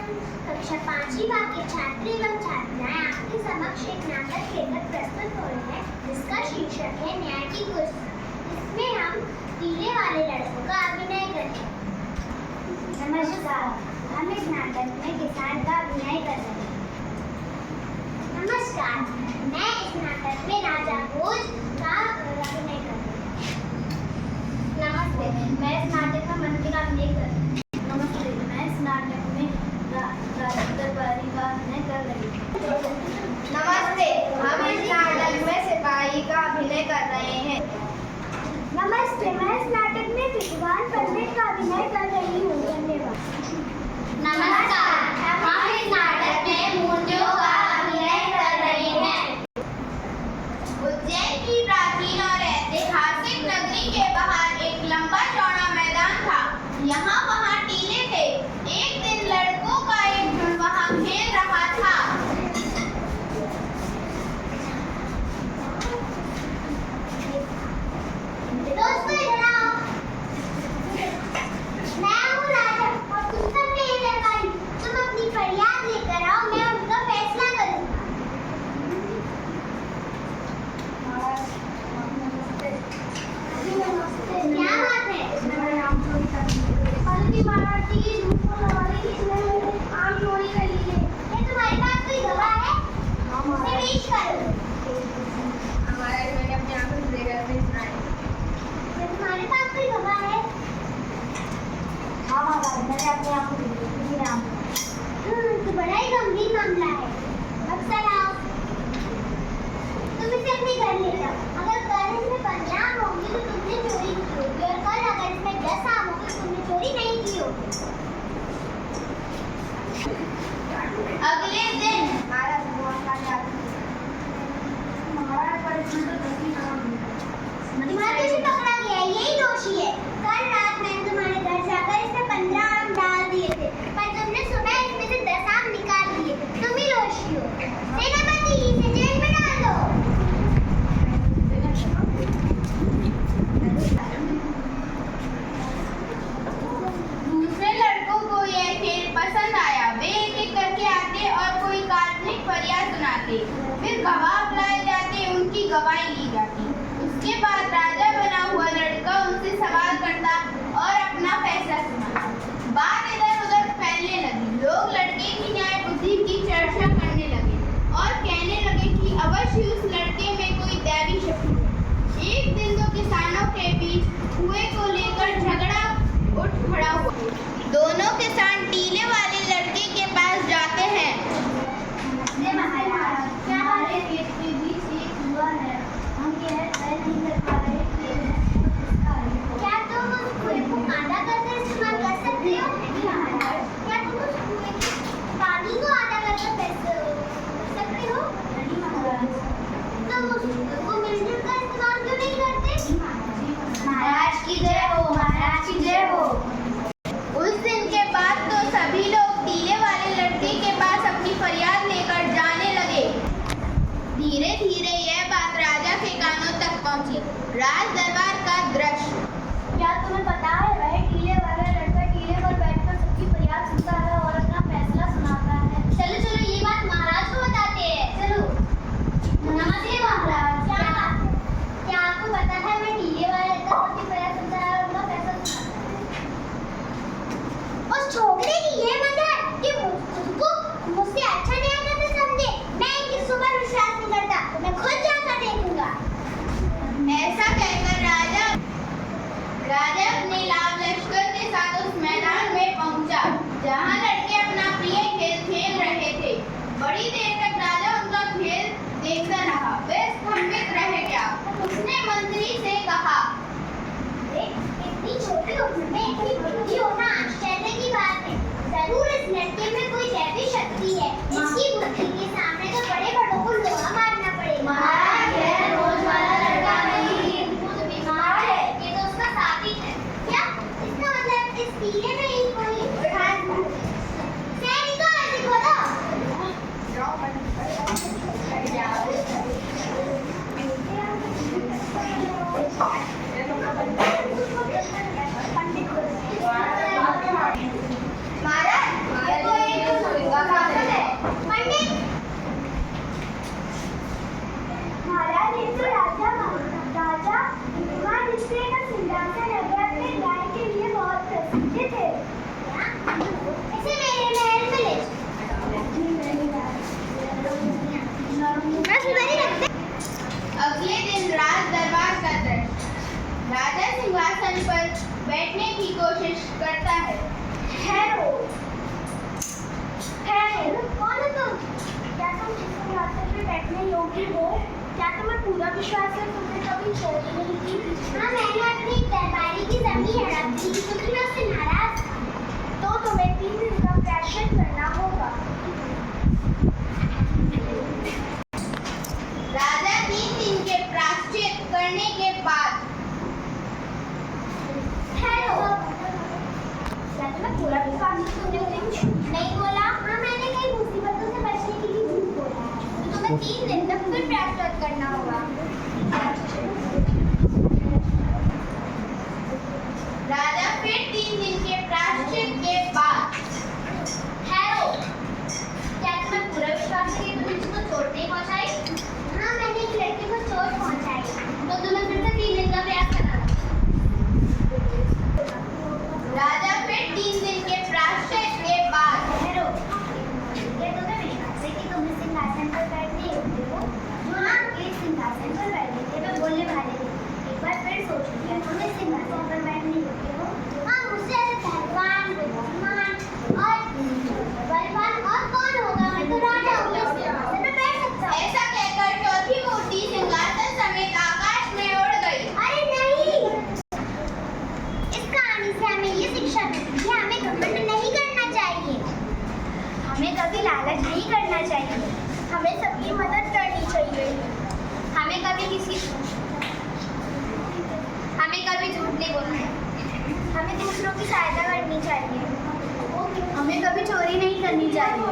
कक्षा 5वीं के छात्र एवं छात्राएं आपके समक्ष एक नाटक लेकर प्रस्तुत हो रहे हैं जिसका शीर्षक है न्याय की कुर्सी। इसमें हम पीले वाले लड़कों का अभिनय करेंगे। नमस्कार, हम इस नाटक में किसान का अभिनय कर रहे हैं। नमस्कार, मैं इस नाटक में राजा भोज का अभिनय कर रही हूँ। नमस्ते, मैं इस नाटक में मंत्री का अभिनय कर रही हूँ। नमस्ते, मैं इस नाटक में दरबारी का अभिनय कर रही हूँ। नमस्ते, हम इस नाटक में सिपाही का अभिनय कर रहे हैं। नमस्ते, मैं इस नाटक में विद्वान पंडित का अभिनय कर रही हूँ। धन्यवाद। नमस्कार, हम इस नाटक में मूर्तियों का अभिनय कर रहे हैं। उज्जैन की प्राचीन और ऐतिहासिक नगरी के बाहर एक लंबा चौड़ा मैदान था। यहाँ वहाँ टीले थे। एक दिन लड़कों का एक झुंड वहाँ खेल रहा था। दोस्तों इधर आओ। मैं हूँ राजा और तुम सब मेरे दरबारी। तुम अपनी फरियाद लेकर आओ, मैं उनका फैसला करूँगा। क्या बात है? महाराज की धूप को लगा इसने आम चोरी कर ली है। ये तुम्हारे पास कोई गवाह है? उसे पेश करो। मैंने अपने आंखों से देखा है। ये तुम्हारे पास कोई गवाह है? हाँ महाराज, मैंने अपने आंखों से देखा है। तो बड़ा ही गंभीर मामला है। अब चलाओ, तुम इसे अपने घर ले जाओ। अगर कल इसमें 15 आम होंगे तो तुमने चोरी की होगी, और कल अगर इसमें 10 आम होंगे तो तुमने चोरी नहीं की होगी। अगले दिन तुम्हारा तुझे पकड़ा गया, यही दोषी है। कल रात मैंने तुम्हारे घर जाकर इसमें 15 आम डाल दिए थे, पर तुमने सुबह इसमें से 10 आम निकाल दिए। तुम ही दोषी हो। सेनापति, इसे जेल में डाल दो। दूसरे लड़कों को यह खेल पसंद आया। वे एक एक करके आते और कोई काल्पनिक फरियाद सुनाते। फिर गवाह बुलाए जाते, उनकी गवाही ली जाती। उसके बाद राजा बना हुआ लड़का उनसे सवाल करता और अपना फैसला सुनाता। बात इधर उधर फैलने लगी। लोग लड़के की न्याय बुद्धि की चर्चा करने लगे और कहने लगे कि अवश्य उस लड़के में कोई दैवी शक्ति है। एक दिन दो किसानों के बीच कुएं को लेकर झगड़ा उठ खड़ा हुआ। दोनों किसान टीले वाले लड़के के पास जाते हैं। महाराज, क्या हमारे खेत के बीच एक कुआं है। हम यह तय नहीं कर पा रहे कि क्या तुम उस कुएं को आधा करके इस्तेमाल कर सकते हो? नहीं महाराज। क्या तुम उस कुएं के पानी को आधा करके कर सकते हो? नहीं महाराज। तुम उस कुएं को मिलजुल कर इस्तेमाल क्यों नहीं करते? महाराज की जय हो, महाराज की जय हो। उस दिन के बाद तो सभी लोग टीले वाले लड़के के पास अपनी फरियाद लेकर जाने लगे। धीरे धीरे यह बात राजा के कानों तक पहुंची। राज दरबार का दृश्य। क्या तुम्हें पता है, वह टीले वाला लड़का टीले पर बैठकर सबकी फरियाद सुनता है और अपना फैसला सुनाता है। चलो चलो, ये बात महाराज को बताते हैं। चलो। नमस्ते महाराज। क्या आपको पता है वह टीले वाला लड़का सबकी फरियाद सुनता है और अपना फैसला सुनाता है? उस छोकरे की ये वजह है कि उसको मुझसे अच्छा न्याय करते समझे। मैं इनकी सुबह विश्वास नहीं करता, मैं खुद जाकर देखूंगा। ऐसा कहकर राजा अपने लाभ लश्कर के साथ उस मैदान में पहुंचा जहां लड़के अपना प्रिय खेल खेल रहे थे। बड़ी देर तक राजा उनका खेल देखता रहा। वह स्तंभित रह गया। उसने मंत्री से कहा, इतनी छोटी उम्र में इतनी बुद्धि होना आश्चर्य की बात है। जरूर इस लड़के में कोई दैवी शक्ति है। इसकी बुद्धि के सामने तो बड़े बड़ों को लोहा मारना पड़ेगा। महाराज, यह रोज वाला लड़का नहीं है। वो तो बीमार है। ये तो उसका साथी है। क्या इसका मतलब इस टीले में ही कोई सैनिकों ऐसे खोलो। पंडित तुम्हें 3 दिन तक फिर प्रायश्चित करना होगा। राजा फिर 3 दिन के प्रायश्चित के बाद हैरो, क्या तुम्हें पूरा विश्वास है कि तुमने उसको चोट नहीं पहुंचाई? हाँ, मैंने एक लड़की को चोट पहुंचाई। तो तुम्हें फिर से 3 दिन का प्रयास करना होगा। राजा फिर 3 दिन के प्रायश्चित के बाद हैरो, क्या तुम्हें विश्वास है कि तुम इस सिंहासन पर बैठने योग्य हो? जो आपके सिंहासन पर बैठे थे वे बोलने वाले थे। एक बार फिर सोचो, क्या तुम इस सिंहासन पर बैठने योग्य हो? हाँ, मुझसे पहलवान, बुद्धिमान और बलवान और कौन होगा? मैं तो राजा हूँ, इस सिंहासन पर बैठ सकता हूँ। ऐसा कहकर चौथी मूर्ति सिंहासन समेत आकाश में उड़ गई। अरे नहीं! इस कहानी से हमें ये शिक्षा मिलती है, हमें घमंड नहीं करना चाहिए, हमें कभी लालच नहीं करना चाहिए, हमें सबकी मदद करनी चाहिए, हमें कभी झूठ नहीं बोलना है, हमें दूसरों की सहायता करनी चाहिए, हमें कभी चोरी नहीं करनी चाहिए।